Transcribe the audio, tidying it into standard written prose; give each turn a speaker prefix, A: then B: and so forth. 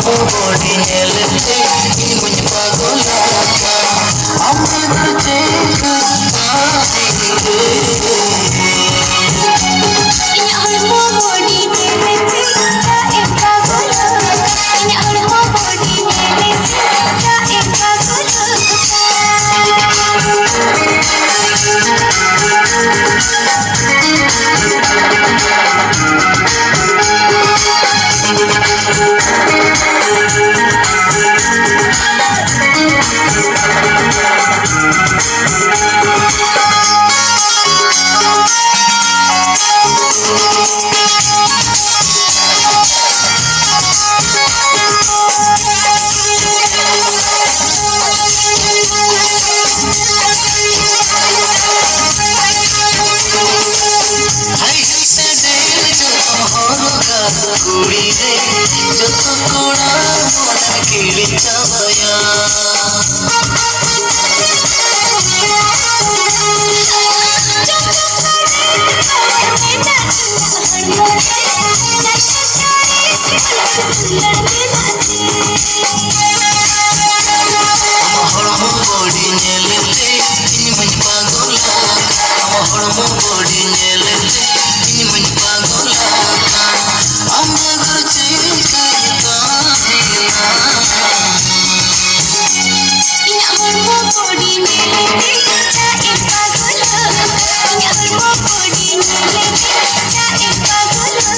A: body nyelete ini muñ pagolaka amna jeka inya hormo body nyelete ka ek pagolaka inya hormo body nyelete ka ek कुड़ी रे जो तो कोड़ा मोना किली चावया हड़मो body नेलते इन मन पागोला हड़मो body नेलते इन मन पागोला अमगर चेका काहिला इन हड़मो body नेलते का एक पागोला इन हड़मो बॉडी नेलते का एक पागोला